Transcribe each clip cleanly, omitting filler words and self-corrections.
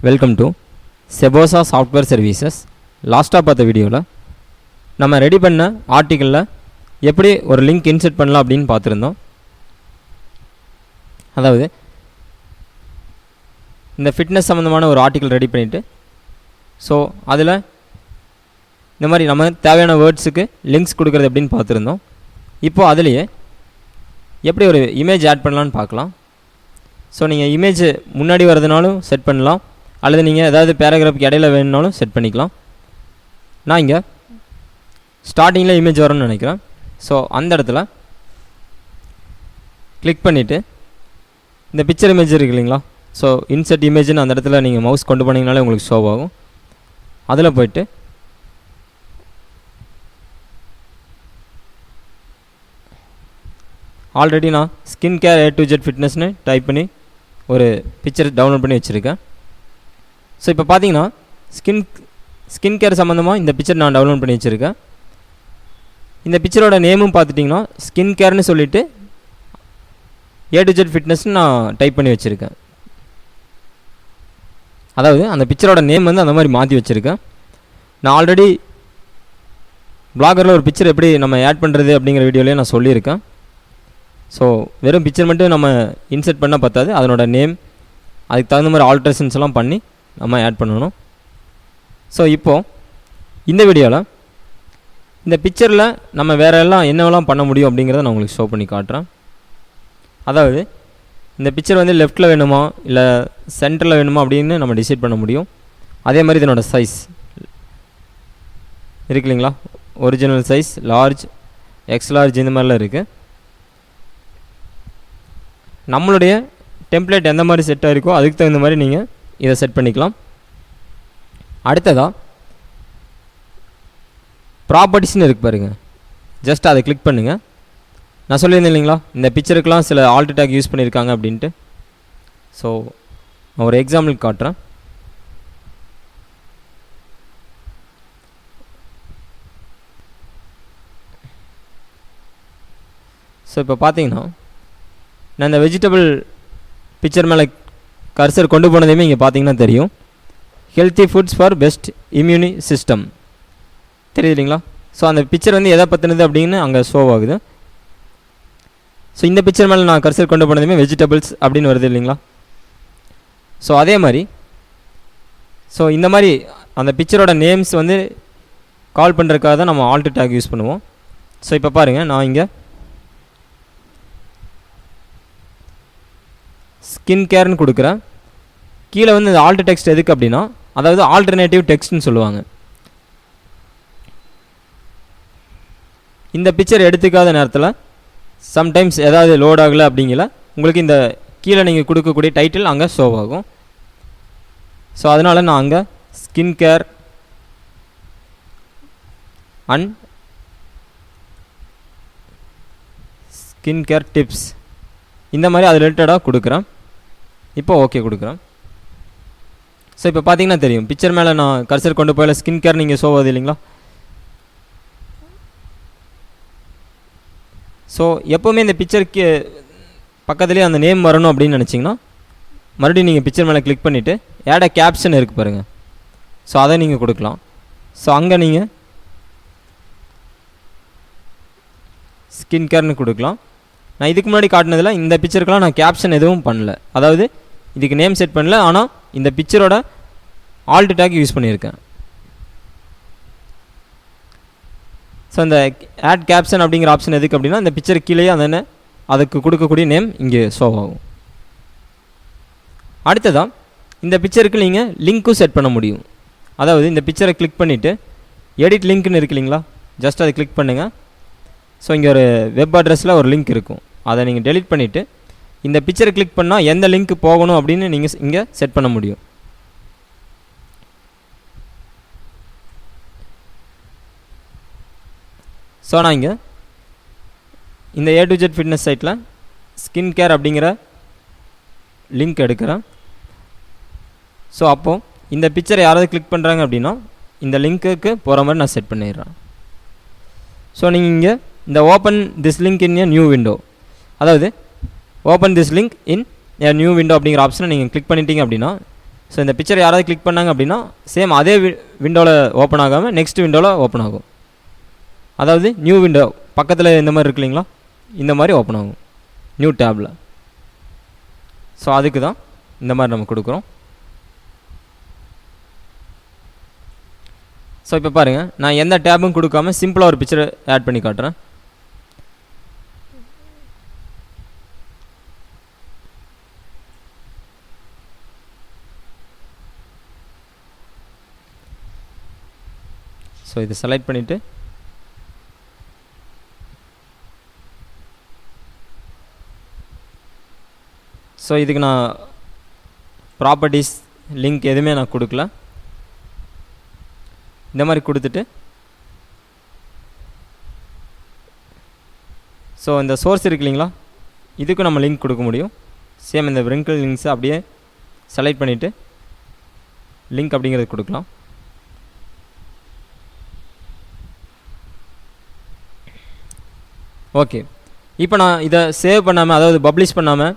Welcome to செபோசா software services. லாஸ்ட்டாக பார்த்த வீடியோவில் நம்ம ரெடி பண்ண ஆர்டிக்கலில் எப்படி ஒரு லிங்க் இன்செர்ட் பண்ணலாம் அப்படின்னு பார்த்துருந்தோம். அதாவது இந்த ஃபிட்னஸ் சம்மந்தமான ஒரு ஆர்டிக்கல் ரெடி பண்ணிவிட்டு ஸோ அதில் இந்த மாதிரி நம்ம தேவையான வேர்ட்ஸுக்கு லிங்க்ஸ் கொடுக்குறது எப்படின்னு பார்த்துருந்தோம். இப்போது அதுலேயே எப்படி ஒரு இமேஜ் ஆட் பண்ணலான்னு பார்க்கலாம். ஸோ நீங்கள் இமேஜ் முன்னாடி வரதுனாலும் செட் பண்ணலாம், அல்லது நீங்கள் ஏதாவது பேராகிராஃப்க்கு இடையில வேணுனாலும் செட் பண்ணிக்கலாம். நான் இங்கே ஸ்டார்டிங்கில் இமேஜ் வரணும்னு நினைக்கிறேன். ஸோ அந்த இடத்துல கிளிக் பண்ணிவிட்டு இந்த பிக்சர் இமேஜ் இருக்கு இல்லைங்களா, ஸோ இன்செர்ட் இமேஜ்னு அந்த இடத்துல நீங்கள் மவுஸ் கொண்டு போனீங்கனாலே உங்களுக்கு ஷோ ஆகும். அதில் போய்ட்டு ஆல்ரெடி நான் skin care A to Z ஃபிட்னஸ்னு டைப் பண்ணி ஒரு பிக்சர் டவுன்லோட் பண்ணி வச்சுருக்கேன். ஸோ இப்போ பார்த்தீங்கன்னா ஸ்கின் கேர் சம்மந்தமாக இந்த பிக்சர் நான் டவுன்லோட் பண்ணி வச்சுருக்கேன். இந்த பிக்சரோட நேமும் பார்த்துட்டிங்கன்னா ஸ்கின் கேர்னு சொல்லிவிட்டு A to Z ஃபிட்னஸ்னு நான் டைப் பண்ணி வச்சுருக்கேன். அதாவது அந்த பிக்சரோட நேம் வந்து அந்த மாதிரி மாற்றி வச்சுருக்கேன். நான் ஆல்ரெடி பிளாகரில் ஒரு பிக்சர் எப்படி நம்ம ஆட் பண்ணுறது அப்படிங்கிற வீடியோலேயே நான் சொல்லியிருக்கேன். ஸோ வெறும் பிக்சர் மட்டும் நம்ம இன்செர்ட் பண்ணால் பத்தாது, அதனோட நேம் அதுக்கு தகுந்த மாதிரி ஆல்ட்ரேஷன்ஸ் எல்லாம் பண்ணி நம்ம ஆட் பண்ணணும். ஸோ இப்போது இந்த வீடியோவில் இந்த பிக்சரில் நம்ம வேறு எல்லாம் என்னவெல்லாம் பண்ண முடியும் அப்படிங்கிறத நான் உங்களுக்கு ஷோ பண்ணி காட்டுறேன். அதாவது இந்த பிக்சர் வந்து லெஃப்ட்டில் வேணுமா இல்லை சென்டரில் வேணுமா அப்படின்னு நம்ம டிசைட் பண்ண முடியும். அதே மாதிரி இதனோட சைஸ் இருக்கு இல்லைங்களா, original size, large, X large, இந்த மாதிரிலாம் இருக்குது. நம்மளுடைய டெம்ப்ளேட் எந்த மாதிரி செட் ஆகிருக்கோ அதுக்கு தகுந்த மாதிரி நீங்கள் இதை செட் பண்ணிக்கலாம். அடுத்ததாக ப்ராப்பர்ட்டிஸ்னு இருக்கு பாருங்கள், ஜஸ்ட் அதை கிளிக் பண்ணுங்கள். நான் சொல்லியிருந்தேன் இல்லைங்களா, இந்த பிக்சருக்கெலாம் சில ஆல்ட் டேக் யூஸ் பண்ணியிருக்காங்க அப்படின்ட்டு. ஸோ நான் ஒரு எக்ஸாம்பிள் காட்டுறேன். ஸோ இப்போ பார்த்தீங்கன்னா நான் இந்த வெஜிடபிள் பிக்சர் மேலே கர்சர் கொண்டு போனதையுமே இங்கே பார்த்தீங்கன்னா தெரியும், healthy foods for best இம்யூனி system தெரியுது இல்லைங்களா. ஸோ அந்த பிக்சர் வந்து எதை பற்றினது அப்படின்னு அங்கே ஷோ ஆகுது. ஸோ இந்த பிக்சர் மேலே நான் கர்சர் கொண்டு போனதுமே வெஜிடபிள்ஸ் அப்படின்னு வருது இல்லைங்களா. ஸோ அதே மாதிரி ஸோ இந்த மாதிரி அந்த பிக்சரோட நேம்ஸ் வந்து கால் பண்ணுறதுக்காக தான் நம்ம ஆல்ட் டேக் யூஸ் பண்ணுவோம். ஸோ இப்போ பாருங்கள், நான் இங்கே ஸ்கின் கேர்னு கொடுக்குறேன். கீழே வந்து இந்த ஆல்ட் டெக்ஸ்ட் எதுக்கு அப்படின்னா, அதாவது ஆல்டர்னேட்டிவ் டெக்ஸ்ட்னு சொல்லுவாங்க. இந்த பிக்சர் எடுத்துக்காத நேரத்தில் சம்டைம்ஸ் ஏதாவது லோட் ஆகலை அப்படிங்கல உங்களுக்கு இந்த கீழே நீங்கள் கொடுக்கக்கூடிய டைட்டில் அங்கே ஷோ ஆகும். ஸோ அதனால் நான் அங்கே skin care and skin care tips இந்த மாதிரி அது ரிலேட்டடாக கொடுக்குறேன். இப்போ ஓகே கொடுக்குறேன். ஸோ இப்போ பார்த்தீங்கன்னா தெரியும், பிக்சர் மேலே நான் கர்சர் கொண்டு போயில ஸ்கின் கேர் நீங்கள் ஷோ ஆகுது இல்லைங்களா. ஸோ எப்போவுமே இந்த பிக்சருக்கு பக்கத்துலேயே அந்த நேம் வரணும் அப்படின்னு நினச்சிங்கன்னா மறுபடியும் நீங்கள் பிக்சர் மேலே கிளிக் பண்ணிவிட்டு ஆட் அ கேப்ஷன் இருக்குது பாருங்கள். ஸோ அதை நீங்கள் கொடுக்கலாம். ஸோ அங்கே நீங்கள் ஸ்கின் கேர்னு கொடுக்கலாம். நான் இதுக்கு முன்னாடி காட்டினதில் இந்த பிக்சருக்கெலாம் நான் கேப்ஷன் எதுவும் பண்ணல, அதாவது இதுக்கு நேம் செட் பண்ணல, ஆனால் இந்த பிக்சரோட ஆல்ட் டேக் யூஸ் பண்ணியிருக்கேன். ஸோ இந்த ஆட் கேப்ஷன் அப்படிங்கிற ஆப்ஷன் எதுக்கு அப்படின்னா, இந்த பிக்சர் கீழே அந்த அதுக்கு கொடுக்கக்கூடிய நேம் இங்கே ஷோ ஆகும். அடுத்ததான் இந்த பிக்சருக்கு நீங்கள் லிங்க்கும் செட் பண்ண முடியும். அதாவது இந்த பிக்சரை கிளிக் பண்ணிவிட்டு எடிட் லிங்க்னு இருக்கு இல்லைங்களா, ஜஸ்ட் அதை கிளிக் பண்ணுங்கள். ஸோ இங்கே ஒரு வெப் அட்ரஸில் ஒரு லிங்க் இருக்கும், அதை நீங்கள் டெலிட் பண்ணிவிட்டு இந்த பிக்சரை கிளிக் பண்ணால் எந்த லிங்க் போகணும் அப்படின்னு நீங்கள் இங்கே செட் பண்ண முடியும். ஸோ நான் இங்கே இந்த A to Z ஃபிட்னஸ் சைட்டில் ஸ்கின் கேர் அப்படிங்கிற லிங்க் எடுக்கிறேன். ஸோ அப்போது இந்த பிக்சரை யாராவது கிளிக் பண்ணுறாங்க அப்படின்னா இந்த லிங்க்குக்கு போகிற மாதிரி நான் செட் பண்ணிடுறேன். ஸோ நீங்கள் இங்கே இந்த open this link in a new window, அதாவது open this link in a new window அப்படிங்கிற ஆப்ஷனை நீங்கள் கிளிக் பண்ணிட்டீங்க அப்படின்னா ஸோ இந்த பிக்சர் யாராவது கிளிக் பண்ணாங்க அப்படின்னா சேம் அதே விண்டோவில் ஓப்பன் ஆகாமல் நெக்ஸ்ட் விண்டோவில் ஓப்பன் ஆகும். அதாவது நியூ விண்டோ பக்கத்தில் இந்த மாதிரி இருக்கு இல்லைங்களா, இந்த மாதிரி ஓப்பன் ஆகும் நியூ டேபில். ஸோ அதுக்கு தான் இந்த மாதிரி நம்ம கொடுக்குறோம். ஸோ இப்போ பாருங்கள், நான் எந்த டேபும் கொடுக்காம சிம்பிளாக ஒரு பிக்சரை ஆட் பண்ணி காட்டுறேன். ஸோ இதை செலக்ட் பண்ணிவிட்டு ஸோ இதுக்கு நான் ப்ராப்பர்ட்டிஸ் லிங்க் எதுவுமே நான் கொடுக்கல. இந்த மாதிரி கொடுத்துட்டு ஸோ இந்த சோர்ஸ் இருக்கு இல்லைங்களா, இதுக்கும் நம்ம லிங்க் கொடுக்க முடியும். சேம் இந்த விரிங்கிள் லிங்க்ஸை அப்படியே செலக்ட் பண்ணிவிட்டு லிங்க் அப்படிங்கிறது கொடுக்கலாம். ஓகே, இப்போ நான் இதை சேவ் பண்ணாமல், அதாவது பப்ளிஷ் பண்ணாமல்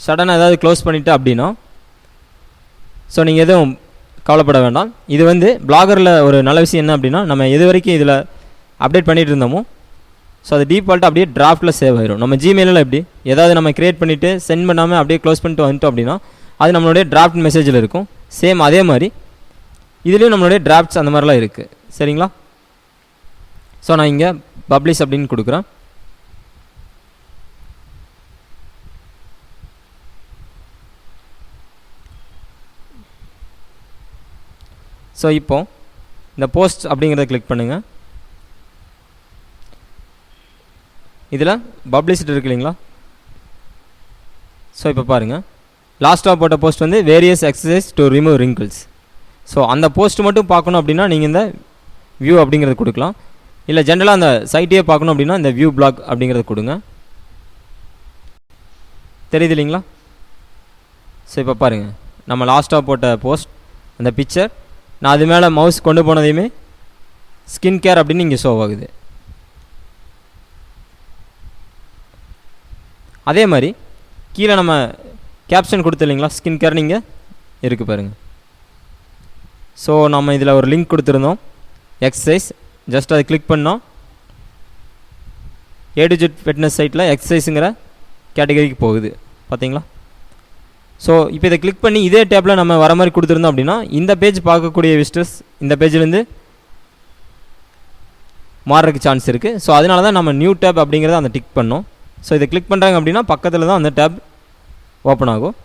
சடனாக ஏதாவது க்ளோஸ் பண்ணிவிட்டு அப்படின்னா ஸோ நீங்கள் எதுவும் கவலைப்பட வேண்டாம். இது வந்து பிளாகரில் ஒரு நல்ல விஷயம் என்ன அப்படின்னா, நம்ம எது வரைக்கும் இதில் அப்டேட் பண்ணிகிட்டு இருந்தோமோ ஸோ அது டிஃபால்ட்டாக அப்படியே டிராஃப்ட்டில் சேவ் ஆயிடும். நம்ம ஜிமெயிலில் எப்படி ஏதாவது நம்ம க்ரியேட் பண்ணிவிட்டு சென்ட் பண்ணாமல் அப்படியே க்ளோஸ் பண்ணிட்டு வந்துட்டோம் அப்படின்னா அது நம்மளுடைய டிராஃப்ட் மெசேஜில் இருக்கும். சேம் அதே மாதிரி இதுலேயும் நம்மளுடைய டிராஃப்ட்ஸ் அந்த மாதிரிலாம் இருக்குது. சரிங்களா? ஸோ நான் இங்கே பப்ளிஷ் அப்படின்னு கொடுக்குறேன். ஸோ இப்போ இந்த போஸ்ட் அப்படிங்கிறத கிளிக் பண்ணுங்கள். இதில் பப்ளிஷ்டு இருக்கு இல்லைங்களா, ஸோ இப்போ பாருங்கள், லாஸ்ட்டாக போட்ட போஸ்ட் வந்து various exercise to remove wrinkles. So அந்த போஸ்ட் மட்டும் பார்க்கணும் அப்படின்னா நீங்கள் இந்த வியூ அப்படிங்கிறது கொடுக்கலாம். இல்லை ஜென்ரலாக அந்த சைட்டையே பார்க்கணும் அப்படின்னா இந்த வியூ பிளாக் அப்படிங்கிறத கொடுங்க. தெரியுது இல்லைங்களா? ஸோ இப்போ பாருங்கள், நம்ம லாஸ்ட்டாக போட்ட போஸ்ட் அந்த பிக்சர், நான் அது மேலே மவுஸ் கொண்டு போனதையுமே ஸ்கின் கேர் அப்படின்னு இங்கே ஷோ ஆகுது. அதே மாதிரி கீழே நம்ம கேப்ஷன் கொடுத்து இல்லைங்களா, ஸ்கின் கேர் நீங்கள் இருக்குது பாருங்கள். ஸோ நம்ம இதில் ஒரு லிங்க் கொடுத்துருந்தோம், எக்ஸசைஸ். ஜஸ்ட் அதை கிளிக் பண்ணோம், A to Z ஃபிட்னஸ் சைட்டில் எக்ஸசைஸுங்கிற கேட்டகரிக்கு போகுது. பார்த்தீங்களா? ஸோ இப்போ இதை கிளிக் பண்ணி இதே டேப்பில் நம்ம வர மாதிரி கொடுத்துருந்தோம் அப்படின்னா இந்த பேஜ் பார்க்கக்கூடிய விசிட்டர்ஸ் இந்த பேஜ்லேருந்து மாறுறதுக்கு சான்ஸ் இருக்குது. ஸோ அதனால தான் நம்ம நியூ டேப் அப்படிங்கிறத அந்த டிக் பண்ணோம். ஸோ இதை கிளிக் பண்ணுறாங்க அப்படின்னா பக்கத்தில் தான் அந்த டேப் ஓப்பன் ஆகும்.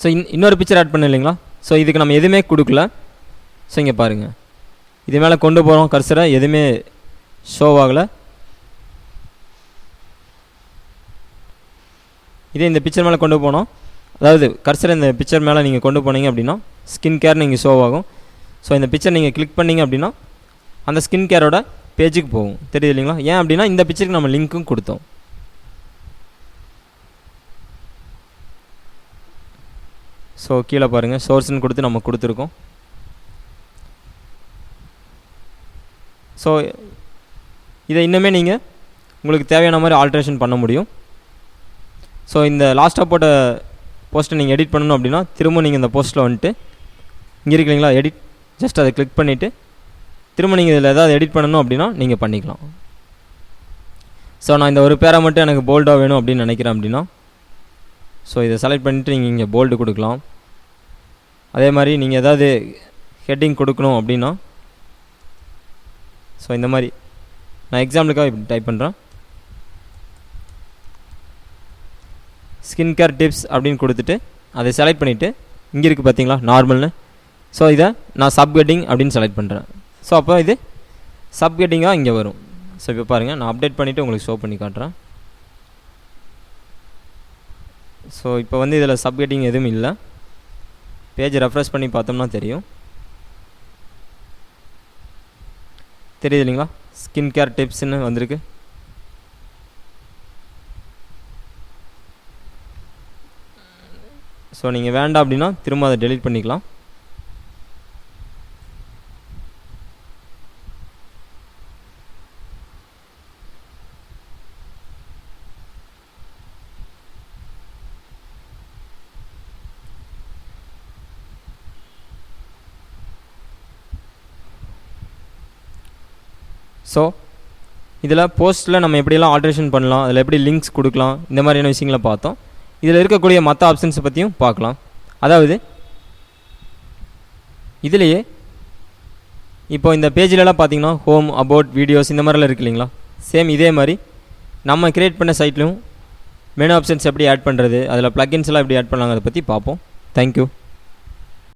ஸோ இன்னொரு பிக்சர் ஆட் பண்ண இல்லைங்களா, ஸோ இதுக்கு நம்ம எதுவுமே கொடுக்கல. ஸோ இங்கே பாருங்கள், இது மேலே கொண்டு போகிறோம் கர்சரை, எதுவுமே ஷோ ஆகலை. இதே இந்த பிக்சர் மேலே கொண்டு போனோம், அதாவது கர்சரை இந்த பிக்சர் மேலே நீங்கள் கொண்டு போனீங்க அப்படின்னா ஸ்கின் கேர் நீங்கள் ஷோ ஆகும். ஸோ இந்த பிக்சர் நீங்கள் கிளிக் பண்ணிங்க அப்படின்னா அந்த ஸ்கின் கேரோட பேஜுக்கு போகும். தெரியுது இல்லைங்களா? ஏன் அப்படின்னா இந்த பிக்சருக்கு நம்ம லிங்க்கும் கொடுத்தோம். ஸோ கீழே பாருங்கள், சோர்ஸ்ன்னு கொடுத்து நம்ம கொடுத்துருக்கோம். ஸோ இதை இன்னுமே நீங்கள் உங்களுக்கு தேவையான மாதிரி ஆல்ட்ரேஷன் பண்ண முடியும். ஸோ இந்த லாஸ்ட்டாக போட்ட போஸ்ட்டை நீங்கள் எடிட் பண்ணணும் அப்படின்னா திரும்ப நீங்கள் இந்த போஸ்ட்டில் வந்துட்டு இங்கே இருக்கீங்களா எடிட், ஜஸ்ட் அதை கிளிக் பண்ணிவிட்டு திரும்ப நீங்கள் இதில் ஏதாவது எடிட் பண்ணணும் அப்படின்னா நீங்கள் பண்ணிக்கலாம். ஸோ நான் இந்த ஒரு பேரை மட்டும் எனக்கு போல்டாக வேணும் அப்படின்னு நினைக்கிறேன் அப்படின்னா ஸோ இதை செலக்ட் பண்ணிவிட்டு நீங்கள் இங்கே போல்டு கொடுக்கலாம். அதே மாதிரி நீங்கள் ஏதாவது ஹெட்டிங் கொடுக்கணும் அப்படின்னா ஸோ இந்த மாதிரி நான் எக்ஸாம்பிளுக்காக இப்படி டைப் பண்ணுறேன், ஸ்கின் கேர் டிப்ஸ் அப்படின்னு கொடுத்துட்டு அதை செலக்ட் பண்ணிவிட்டு இங்கே இருக்குது பார்த்தீங்களா நார்மல்னு. ஸோ இதை நான் சப் ஹெட்டிங் அப்படின்னு செலக்ட் பண்ணுறேன். ஸோ அப்போ இது சப் ஹெட்டிங்காக இங்கே வரும். ஸோ இப்போ பாருங்கள், நான் அப்டேட் பண்ணிவிட்டு உங்களுக்கு ஷோ பண்ணி காட்டுறேன். ஸோ இப்போ வந்து இதில் சப் ஹெட்டிங் எதுவும் இல்லை. பேஜ் ரெஃப்ரெஷ் பண்ணி பார்த்தோம்னா தெரியும். தெரியுது இல்லைங்களா? ஸ்கின் கேர் டிப்ஸ்ன்னு வந்திருக்கு. ஸோ நீங்கள் வேண்டாம் அப்படின்னா திரும்ப அதை டெலீட் பண்ணிக்கலாம். ஸோ இதில் போஸ்ட்டில் நம்ம எப்படியெல்லாம் ஆல்ட்ரேஷன் பண்ணலாம், அதில் எப்படி லிங்க்ஸ் கொடுக்கலாம், இந்த மாதிரியான விஷயங்களை பார்த்தோம். இதில் இருக்கக்கூடிய மற்ற ஆப்ஷன்ஸை பற்றியும் பார்க்கலாம். அதாவது இதிலேயே இப்போ இந்த பேஜிலலாம் பார்த்தீங்கன்னா ஹோம், அபவுட், வீடியோஸ் இந்த மாதிரிலாம் இருக்கு இல்லைங்களா. சேம் இதே மாதிரி நம்ம க்ரியேட் பண்ண சைட்லையும் மெனு ஆப்ஷன்ஸ் எப்படி ஆட் பண்ணுறது, அதில் ப்ளக்கின்ஸ் எல்லாம் எப்படி ஆட் பண்ணலாங்க அதை பற்றி பார்ப்போம். தேங்க்யூ.